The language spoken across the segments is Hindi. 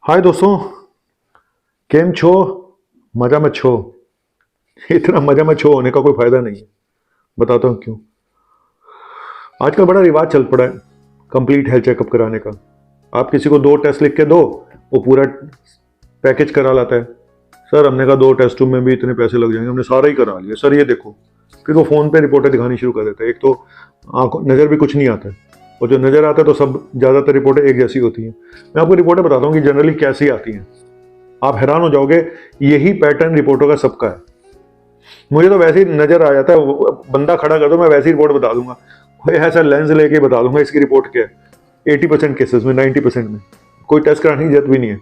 हाय दोस्तों, केम छो? मजा मत छो। इतना मजा मत छो होने का कोई फायदा नहीं है। बताता हूँ क्यों। आजकल बड़ा रिवाज चल पड़ा है कंप्लीट हेल्थ चेकअप कराने का। आप किसी को 2 टेस्ट लिख के दो, वो पूरा पैकेज करा लाता है। सर हमने कहा 2 टेस्टों में भी इतने पैसे लग जाएंगे, हमने सारा ही करा लिया सर, ये देखो। फिर वो फ़ोन पे रिपोर्टें दिखानी शुरू कर देता है। एक तो आंखों नज़र भी कुछ नहीं आता है, और जो नज़र आता है तो सब ज़्यादातर रिपोर्टें एक जैसी होती हैं। मैं आपको रिपोर्टें बताता हूँ कि जनरली कैसी आती हैं। आप हैरान हो जाओगे, यही पैटर्न रिपोर्टों का सबका है। मुझे तो वैसे ही नजर आ जाता है, बंदा खड़ा कर दो मैं वैसी रिपोर्ट बता दूंगा। कोई ऐसा लेंस लेके बता दूंगा इसकी रिपोर्ट क्या है। 80% केसेस में, 90% में कोई टेस्ट कराने की जरूरत भी नहीं है।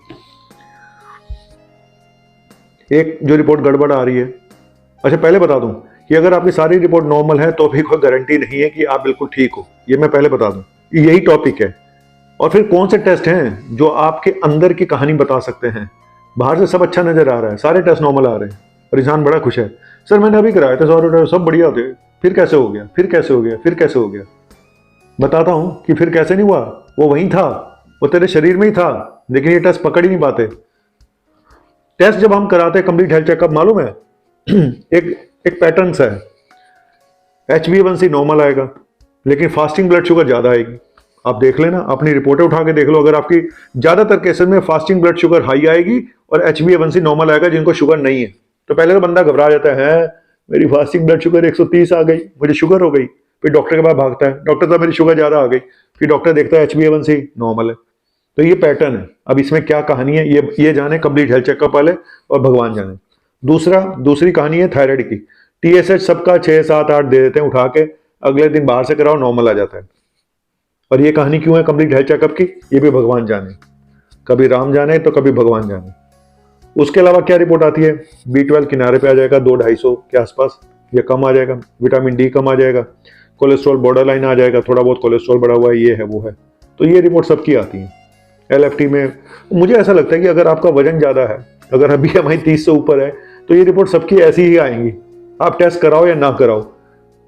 एक जो रिपोर्ट गड़बड़ आ रही है, अच्छा पहले बता दूं कि अगर आपकी सारी रिपोर्ट नॉर्मल है तो भी कोई गारंटी नहीं है कि आप बिल्कुल ठीक हो। ये मैं पहले बता दूं, यही टॉपिक है। और फिर कौन से टेस्ट हैं जो आपके अंदर की कहानी बता सकते हैं। बाहर से सब अच्छा नजर आ रहा है, सारे टेस्ट नॉर्मल आ रहे हैं और इंसान बड़ा खुश है। सर मैंने अभी कराया था, सारे सब बढ़िया होते, फिर कैसे हो गया, फिर कैसे हो गया, फिर कैसे हो गया। बताता हूं कि फिर कैसे नहीं हुआ। वो वहीं था, वो तेरे शरीर में ही था, लेकिन ये टेस्ट पकड़ ही नहीं पाते। टेस्ट जब हम कराते हैं कंप्लीट हेल्थ चेकअप, मालूम है एक एक पैटर्न सा है। HbA1c नॉर्मल आएगा, लेकिन फास्टिंग ब्लड शुगर ज्यादा आएगी। आप देख लेना, अपनी रिपोर्टें उठा के देख लो। अगर आपकी ज्यादातर केसेस में फास्टिंग ब्लड शुगर हाई आएगी और HbA1c नॉर्मल आएगा जिनको शुगर नहीं है। तो पहले तो बंदा घबरा जाता है, मेरी फास्टिंग ब्लड शुगर 130 आ गई, मुझे शुगर हो गई। फिर डॉक्टर के पास भागता है, डॉक्टर साहब मेरी शुगर ज्यादा आ गई। फिर डॉक्टर देखता है HbA1c नॉर्मल है। तो ये पैटर्न है। अब इसमें क्या कहानी है ये जाने कंप्लीट हेल्थ चेकअप वाले, और भगवान जाने। दूसरी कहानी है थायराइड की। TSH सबका 6 7 8 दे देते हैं उठा के, अगले दिन बाहर से कराओ नॉर्मल आ जाता है। और ये कहानी क्यों है कंप्लीट हेल्थ चेकअप की, ये भी भगवान जाने। कभी राम जाने तो कभी भगवान जाने। उसके अलावा क्या रिपोर्ट आती है, B12 किनारे पे आ जाएगा 200-250 के आसपास, या कम आ जाएगा। विटामिन D कम आ जाएगा। कोलेस्ट्रॉल बॉर्डर लाइन आ जाएगा, थोड़ा बहुत कोलेस्ट्रॉल बढ़ा हुआ है, ये है वो है। तो ये रिपोर्ट सबकी आती है। LFT में मुझे ऐसा लगता है कि अगर आपका वजन ज्यादा है, अगर BMI 30 से ऊपर है, तो ये रिपोर्ट सबकी ऐसी ही आएंगी, आप टेस्ट कराओ या ना कराओ।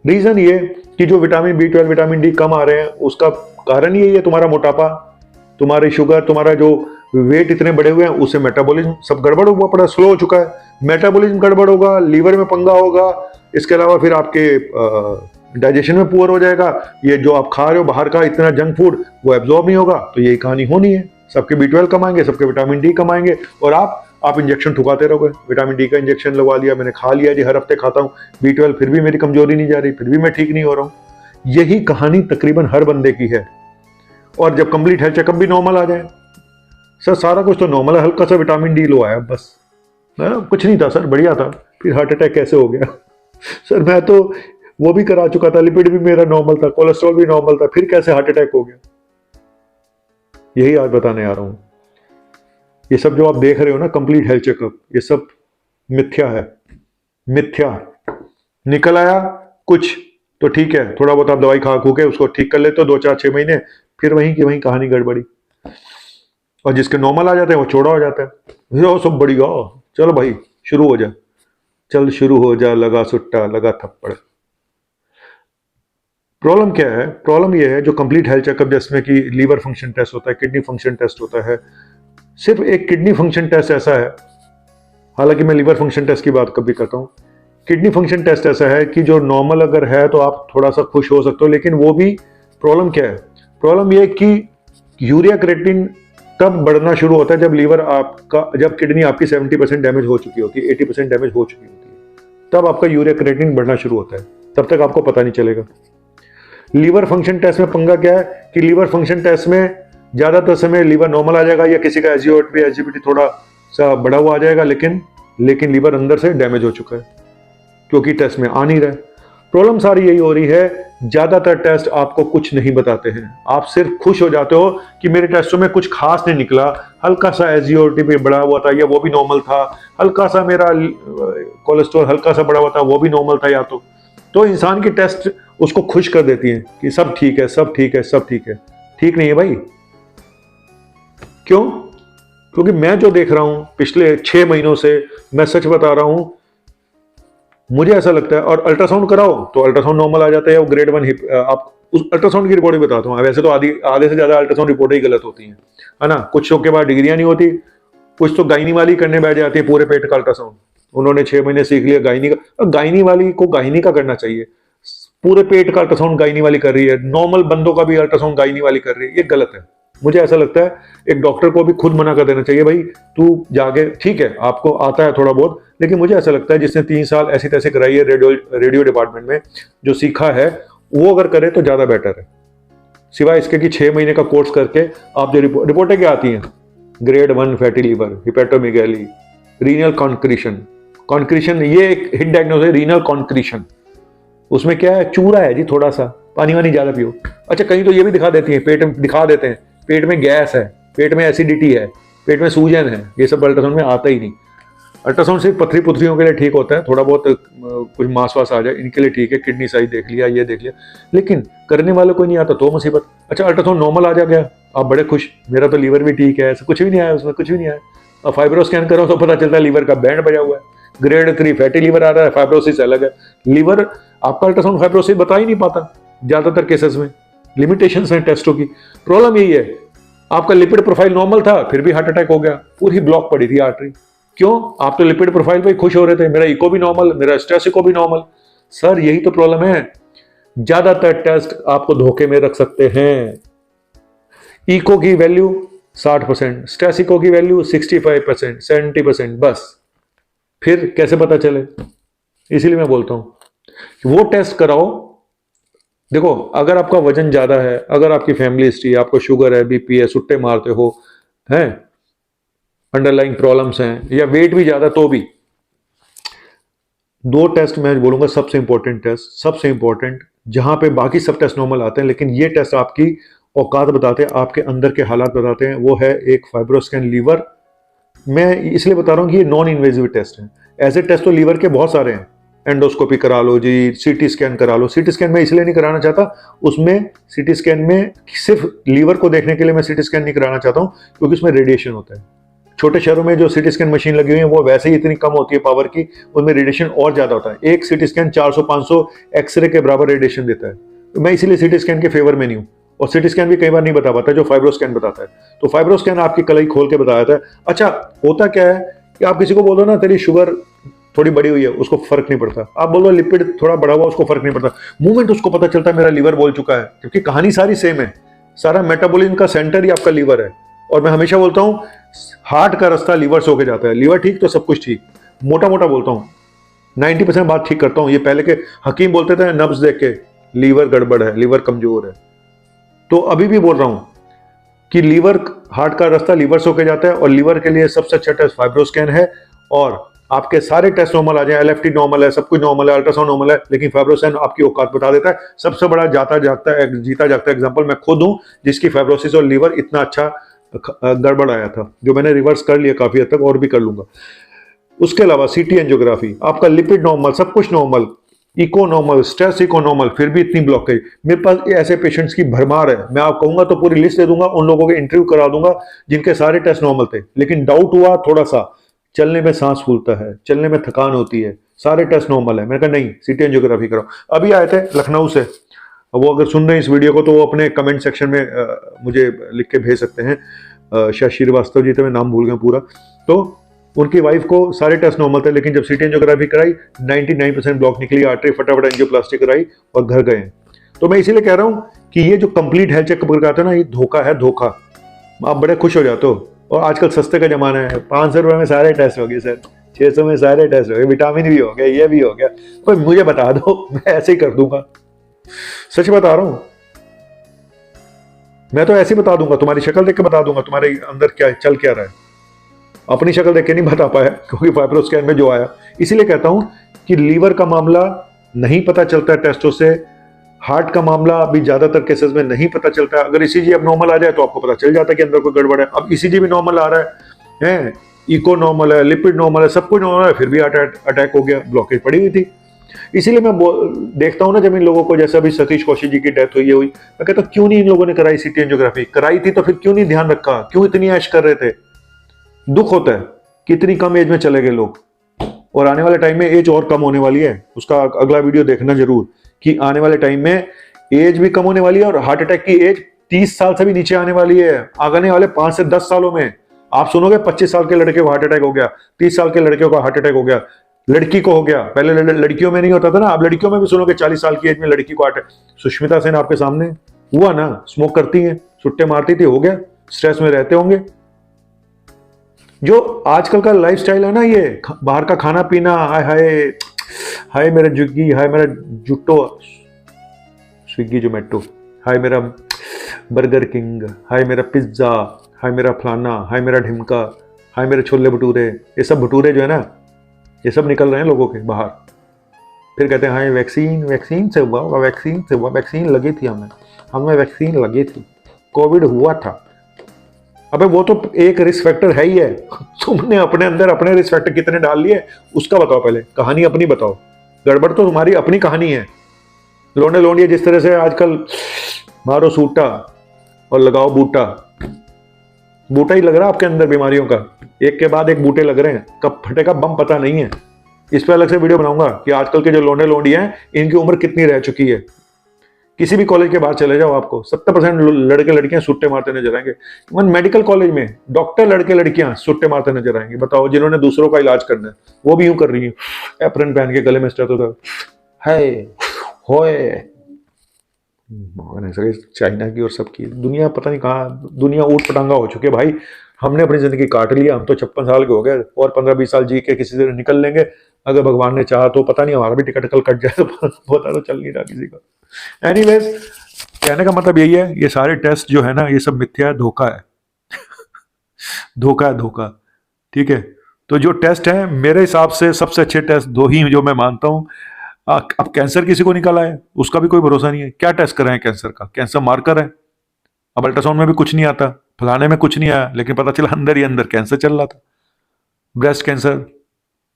रीजन ये कि जो विटामिन B12 विटामिन D कम आ रहे हैं, उसका कारण यही है तुम्हारा मोटापा, तुम्हारी शुगर, तुम्हारा जो वेट इतने बढ़े हुए हैं, उससे मेटाबॉलिज्म सब गड़बड़ हुआ पड़ा, स्लो हो चुका है। मेटाबॉलिज्म गड़बड़ होगा, लीवर में पंगा होगा। इसके अलावा फिर आपके डाइजेशन में पुअर हो जाएगा। ये जो आप खा रहे हो बाहर का इतना जंक फूड, वो एब्जॉर्ब नहीं होगा। तो यही कहानी होनी है, सबके B12 कम आएंगे, सबके विटामिन D कम आएंगे, और आप इंजेक्शन ठुकाते रहोगे। विटामिन D का इंजेक्शन लगवा लिया मैंने, खा लिया जी, हर हफ्ते खाता हूँ। B12 फिर भी मेरी कमजोरी नहीं जा रही, फिर भी मैं ठीक नहीं हो रहा हूँ। यही कहानी तकरीबन हर बंदे की है। और जब कंप्लीट हेल्थ चेकअप भी नॉर्मल आ जाए, सर सारा कुछ तो नॉर्मल है, हल्का सा विटामिन D लो आया बस, कुछ नहीं था सर, बढ़िया था, फिर हार्ट अटैक कैसे हो गया। सर मैं तो वो भी करा चुका था, लिपिड भी मेरा नॉर्मल था, कोलेस्ट्रॉल भी नॉर्मल था, फिर कैसे हार्ट अटैक हो गया। यही आज बताने आ रहा हूं। ये सब जो आप देख रहे हो ना कंप्लीट हेल्थ चेकअप, ये सब मिथ्या है, मिथ्या। निकल आया कुछ तो ठीक है, थोड़ा बहुत आप दवाई खा खू के उसको ठीक कर लेते हो 2 4 6 महीने, फिर वहीं की वहीं कहानी गड़बड़ी। और जिसके नॉर्मल आ जाते हैं वो चौड़ा हो जाता है, वो सब बढ़िया, चलो भाई शुरू हो जा, चल शुरू हो जा, लगा सुट्टा लगा थप्पड़। प्रॉब्लम क्या है, प्रॉब्लम ये है जो कंप्लीट हेल्थ चेकअप जिसमें कि लीवर फंक्शन टेस्ट होता है, किडनी फंक्शन टेस्ट होता है। सिर्फ एक किडनी फंक्शन टेस्ट ऐसा है, हालांकि मैं लीवर फंक्शन टेस्ट की बात कभी करता हूँ। किडनी फंक्शन टेस्ट ऐसा है कि जो नॉर्मल अगर है तो आप थोड़ा सा खुश हो सकते हो, लेकिन वो भी प्रॉब्लम क्या है, प्रॉब्लम ये कि यूरिया क्रिएटिनिन तब बढ़ना शुरू होता है जब लीवर आपका, जब किडनी आपकी 70% डैमेज हो चुकी होती है, 80% डैमेज हो चुकी होती है, तब आपका यूरिया क्रिएटिनिन बढ़ना शुरू होता है। तब तक आपको पता नहीं चलेगा। लीवर फंक्शन टेस्ट में पंगा क्या है कि लीवर फंक्शन टेस्ट में ज्यादातर समय लीवर नॉर्मल आ जाएगा, या किसी का SGOT थोड़ा सा बढ़ा हुआ आ जाएगा, लेकिन लीवर अंदर से डैमेज हो चुका है, क्योंकि टेस्ट में आ नहीं रहा है। प्रॉब्लम सारी यही हो रही है, ज्यादातर टेस्ट आपको कुछ नहीं बताते हैं। आप सिर्फ खुश हो जाते हो कि मेरे टेस्टों में कुछ खास नहीं निकला, हल्का सा SGOT भी बढ़ा हुआ था, या वो भी नॉर्मल था, हल्का सा मेरा कोलेस्ट्रॉल हल्का सा बढ़ा हुआ था, वो भी नॉर्मल था, या तो इंसान की टेस्ट उसको खुश कर देती है कि सब ठीक है, सब ठीक है, सब ठीक है। ठीक नहीं है भाई। क्यों? क्योंकि मैं जो देख रहा हूं पिछले 6 महीनों से, मैं सच बता रहा हूं, मुझे ऐसा लगता है। और अल्ट्रासाउंड कराओ तो अल्ट्रासाउंड नॉर्मल आ जाता है, वो ग्रेड 1 हिप। आप उस अल्ट्रासाउंड की रिपोर्ट भी बताता हूँ, वैसे तो आधे से ज्यादा अल्ट्रासाउंड रिपोर्ट ही गलत होती हैं। है ना, कुछ के बाद डिग्रियां नहीं होती, कुछ तो गायनी वाली करने बैठ जाती है पूरे पेट का अल्ट्रासाउंड। उन्होंने 6 महीने सीख लिया गायनी का, गायनी वाली को गायनी का करना चाहिए। पूरे पेट का अल्ट्रासाउंड गायनी वाली कर रही है, नॉर्मल बंदों का भी अल्ट्रासाउंड गायनी वाली कर रही है, ये गलत है। मुझे ऐसा लगता है एक डॉक्टर को भी खुद मना कर देना चाहिए, भाई तू जाके, ठीक है आपको आता है थोड़ा बहुत, लेकिन मुझे ऐसा लगता है जिसने 3 साल ऐसी तैसी कराई है रेडियो डिपार्टमेंट में, जो सीखा है वो अगर करे तो ज्यादा बेटर है, सिवाय इसके कि 6 महीने का कोर्स करके आप जो रिपोर्टें क्या आती हैं, ग्रेड 1 फैटी लीवर, हिपेटोमेगाली, रीनल कॉन्क्रीशन, ये एक हिट डायग्नोसिस है, रीनल कॉन्क्रीशन। उसमें क्या है, चूरा है जी, थोड़ा सा पानी वानी ज्यादा पियो। अच्छा, कहीं तो ये भी दिखा देती है, पेट में दिखा देते हैं पेट में गैस है, पेट में एसिडिटी है, पेट में सूजन है, ये सब अल्ट्रासाउंड में आता ही नहीं। अल्ट्रासाउंड सिर्फ पथरी पुथरियों के लिए ठीक होता है, थोड़ा बहुत कुछ मांस वास आ जाए इनके लिए ठीक है, किडनी साइज देख लिया, ये देख लिया, लेकिन करने वालों को नहीं आता तो मुसीबत। अच्छा, अल्ट्रासाउंड नॉर्मल आ गया, आप बड़े खुश, मेरा तो लीवर भी ठीक है, ऐसा कुछ भी नहीं आया उसमें, कुछ भी नहीं आया। अब फाइब्रो स्कैन करो तो पता चलता है लीवर का बैंड बजा हुआ है, ग्रेड 3 फैटी लीवर आ रहा है, फाइब्रोसिस अलग है। लीवर आपका अल्ट्रासाउंड फाइब्रोसिस बता ही नहीं पाता ज्यादातर केसेस में, लिमिटेशंस हैं टेस्टों की। प्रॉब्लम यही है, आपका लिपिड प्रोफाइल नॉर्मल था फिर भी हार्ट अटैक हो गया, पूरी ब्लॉक पड़ी थी आर्टरी। क्यों? आप तो लिपिड प्रोफाइल पे खुश हो रहे थे, मेरा इको भी नॉर्मल, मेरा स्ट्रेस इको भी नॉर्मल। सर यही तो प्रॉब्लम है, ज्यादातर टेस्ट आपको धोखे में रख सकते हैं। इको की वैल्यू 60%, स्ट्रेस इको की वैल्यू 65%, 70%, बस फिर कैसे पता चले? इसीलिए मैं बोलता हूं वो टेस्ट कराओ। देखो, अगर आपका वजन ज्यादा है, अगर आपकी फैमिली हिस्ट्री, आपको शुगर है, बीपी है, सुट्टे मारते हो, हैं अंडरलाइंग प्रॉब्लम्स हैं, या वेट भी ज्यादा, तो भी 2 टेस्ट मैं बोलूंगा सबसे इंपॉर्टेंट टेस्ट, सबसे इंपॉर्टेंट, जहां पे बाकी सब टेस्ट नॉर्मल आते हैं लेकिन ये टेस्ट आपकी औकात बताते हैं, आपके अंदर के हालात बताते हैं। वो है एक फाइब्रोस्कैन लीवर। मैं इसलिए बता रहा हूं कि ये नॉन इन्वेजिव टेस्ट है। ऐसे टेस्ट तो लीवर के बहुत सारे हैं, एंडोस्कोपी करा लो जी, सीटी स्कैन करा लो। सीटी स्कैन मैं इसलिए नहीं कराना चाहता, उसमें सीटी स्कैन में सिर्फ लीवर को देखने के लिए मैं सीटी स्कैन नहीं कराना चाहता हूं, क्योंकि उसमें रेडिएशन होता है। छोटे शहरों में जो सीटी स्कैन मशीन लगी हुई है वो वैसे ही इतनी कम होती है पावर की, उनमें रेडिएशन और ज्यादा होता है। एक सीटी स्कैन 400-500 एक्सरे के बराबर रेडिएशन देता है। तो मैं इसीलिए सीटी स्कैन के फेवर में नहीं हूं, और सीटी स्कैन भी कई बार नहीं बता पाता जो फाइब्रो स्कैन बताता है। तो फाइब्रो स्कैन आपकी कलाई खोल के बताया था। अच्छा, होता क्या है कि आप किसी को बोलो ना तेरी शुगर थोड़ी बड़ी हुई है, उसको फर्क नहीं पड़ता। आप बोलो लिपिड थोड़ा बढ़ा हुआ, उसको फर्क नहीं पड़ता। मूवमेंट उसको पता चलता है मेरा लीवर बोल चुका है, क्योंकि कहानी सारी सेम है। सारा मेटाबॉलिज्म का सेंटर ही आपका लीवर है। और मैं हमेशा बोलता हूं हार्ट का रास्ता लीवर से होके जाता है। लीवर ठीक तो सब कुछ ठीक, मोटा मोटा बोलता हूं, 90% बात ठीक करता हूं। ये पहले के हकीम बोलते थे नब्ज देख के लीवर गड़बड़ है, लीवर कमजोर है, तो अभी भी बोल रहा हूं कि लीवर, हार्ट का रास्ता लीवर से होके जाता है, और लीवर के लिए सबसे अच्छा टेस्ट फाइब्रो स्कैन है। और आपके सारे टेस्ट नॉर्मल आ जाए, एलएफटी नॉर्मल है, सब कुछ नॉर्मल है, अल्ट्रासाउंड नॉर्मल है, लेकिन फाइब्रो स्कैन आपकी औकात बता देता है। सबसे बड़ा जीता जागता एग्जांपल मैं खुद हूं, जिसकी फाइब्रोसिस और लीवर इतना अच्छा गड़बड़ आया था, जो मैंने रिवर्स कर लिया काफी हद तक, और भी कर लूंगा। उसके अलावा सीटी एंजियोग्राफी, आपका लिपिड नॉर्मल, सब कुछ normal, echo normal, stress echo normal, फिर भी इतनी ब्लॉकेज। मेरे पास ऐसे पेशेंट्स की भरमार है, मैं आप कहूंगा तो पूरी लिस्ट दे दूंगा, उन लोगों के इंटरव्यू करा दूंगा जिनके सारे टेस्ट नॉर्मल थे, लेकिन डाउट हुआ थोड़ा सा, चलने में सांस फूलता है, चलने में थकान होती है, सारे टेस्ट नॉर्मल है। मैंने कहा नहीं, सीटी एंजियोग्राफी कराओ। अभी आए थे लखनऊ से, वो अगर सुन रहे हैं इस वीडियो को तो वो अपने कमेंट सेक्शन में मुझे लिख के भेज सकते हैं। शायद श्रीवास्तव जी थे, मैं नाम भूल गया पूरा। तो उनकी वाइफ को सारे टेस्ट नॉर्मल थे, लेकिन जब सीटी एंजियोग्राफी कराई 99% ब्लॉक निकली आर्टरी, फटाफट एंजियोप्लास्टी कराई और घर गए। तो मैं इसीलिए कह रहा हूं कि ये जो कंप्लीट हेल्थ चेकअप करवाते हैं ना, ये धोखा है, धोखा। आप बड़े खुश हो जाते हो, और आजकल सस्ते का जमाना है, 500 रुपये में सारे टेस्ट हो गए सर, 600 में सारे टेस्ट हो गए, विटामिन भी हो गया, ये भी हो गया, कोई मुझे बता दो, मैं ऐसे ही कर दूंगा। सच बता रहा हूं, मैं तो ऐसे ही बता दूंगा, तुम्हारी शक्ल देख के बता दूंगा तुम्हारे अंदर क्या चल क्या रहा है। अपनी शक्ल देख के नहीं बता पाया, क्योंकि फाइब्रो स्कैन में जो आया। इसीलिए कहता हूं कि लीवर का मामला नहीं पता चलता है टेस्टों से, हार्ट का मामला भी ज्यादातर केसेस में नहीं पता चलता है। अगर ईसीजी अब नॉर्मल आ जाए तो आपको पता चल जाता है कि अंदर कोई गड़बड़ है। अब ईसीजी भी नॉर्मल आ रहा है, इको नॉर्मल है, लिपिड नॉर्मल है, सब कुछ नॉर्मल है, फिर भी अटैक हो गया, ब्लॉकेज पड़ी हुई थी। इसीलिए मैं देखता हूं ना, जब इन लोगों को, जैसे अभी सतीश कौशिक जी की डेथ हुई, मैं कहता हूं क्यों नहीं इन लोगों ने कराई सीटी एंजियोग्राफी? कराई थी तो फिर क्यों नहीं ध्यान रखा? क्यों इतनी ऐश कर रहे थे? दुख होता है कि इतनी कम एज में चले गए लोग, और आने वाले टाइम में एज और कम होने वाली है। उसका अगला वीडियो देखना जरूर, कि आने वाले टाइम में एज भी कम होने वाली है और हार्ट अटैक की एज 30 साल से भी नीचे आने वाली है आने वाले 5 से 10 सालों में। आप सुनोगे 25 साल के लड़के को हार्ट अटैक हो गया, 30 साल के लड़के को हार्ट अटैक हो गया, लड़की को हो गया। पहले लड़कियों में नहीं होता था ना, आप लड़कियों में भी सुनोगे 40 साल की एज में लड़की को हार्ट अटैक। सुष्मिता सेन आपके सामने हुआ ना, स्मोक करती हैं, सुट्टे मारती थी, हो गया, स्ट्रेस में रहते होंगे। जो आजकल का लाइफस्टाइल है ना, ये बाहर का खाना पीना, हाय हाय हाय मेरा जुग्गी, हाय मेरा जुट्टो, स्विगी जोमेटो, हाय मेरा बर्गर किंग, हाय मेरा पिज्जा, हाय मेरा फलाना, हाय मेरा ढिमका, हाय मेरे छोले भटूरे, ये सब भटूरे जो है ना, ये सब निकल रहे हैं लोगों के बाहर। फिर कहते हैं हाँ वैक्सीन से हुआ, वैक्सीन लगी थी, हमें वैक्सीन लगी थी, कोविड हुआ था। अबे वो तो एक रिस्क फैक्टर है ही है, तुमने अपने अंदर अपने रिस्क फैक्टर कितने डाल लिए उसका बताओ, पहले कहानी अपनी बताओ। गड़बड़ तो तुम्हारी अपनी कहानी है। लोने लोनिए जिस तरह से आजकल मारो सूटा और लगाओ बूटा, बूटा ही लग रहा है आपके अंदर बीमारियों का, एक के बाद एक बूटे लग रहे हैं, कब फटेगा बम पता नहीं है। इस पर अलग से वीडियो बनाऊंगा कि आजकल के जो लोने लोंडियां हैं इनकी उम्र कितनी रह चुकी है। किसी भी कॉलेज के बाहर चले जाओ, आपको 70% लड़के लड़कियां सुट्टे मारते नजर आएंगे। इवन मेडिकल कॉलेज में डॉक्टर लड़के लड़कियां सुट्टे मारते नजर आएंगे। बताओ, जिन्होंने दूसरों का इलाज करना है वो भी यूं कर रही है, एप्रन पहन के गले में स्टेथोस्कोप है होए। चाइना की और सबकी दुनिया पता नहीं कहाँ, दुनिया ऊट पटांगा हो चुकी है भाई। हमने अपनी जिंदगी काट लिया, हम तो 56 साल के हो गए, और 15-20 साल जी के किसी तरह निकल लेंगे। अगर भगवान ने चाहा तो पता नहीं हमारा भी टिकट कल कट जाए, तो पता तो चल नहीं रहा किसी का। एनीवेज, कहने का मतलब यही है, ये सारे टेस्ट जो है ना, ये सब मिथ्या है, धोखा है। धोखा है, धोखा। ठीक है, तो जो टेस्ट है मेरे हिसाब से सबसे अच्छे टेस्ट दो ही जो मैं मानता हूँ। अब कैंसर किसी को निकला है उसका भी कोई भरोसा नहीं है, क्या टेस्ट कराएं कैंसर का, कैंसर मार्कर है। अब अल्ट्रासाउंड में भी कुछ नहीं आता, फलाने में कुछ नहीं आया, लेकिन पता चला अंदर ही अंदर कैंसर चल रहा था, ब्रेस्ट कैंसर।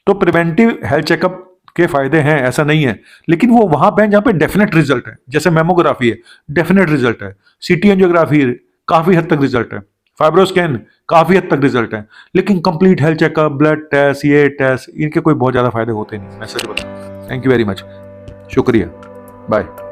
तो प्रिवेंटिव हेल्थ चेकअप के फायदे हैं, ऐसा नहीं है, लेकिन वो वहां पे जहां पे डेफिनेट रिजल्ट है। जैसे मेमोग्राफी है, डेफिनेट रिजल्ट है, सीटी एंजियोग्राफी काफी हद तक रिजल्ट है, फाइब्रोस्कैन काफी हद तक रिजल्ट है, लेकिन complete health checkup, blood test, ये टेस्ट, इनके कोई बहुत ज्यादा फायदे होते नहीं, मैं सच बताऊं। थैंक यू वेरी मच, शुक्रिया, बाय।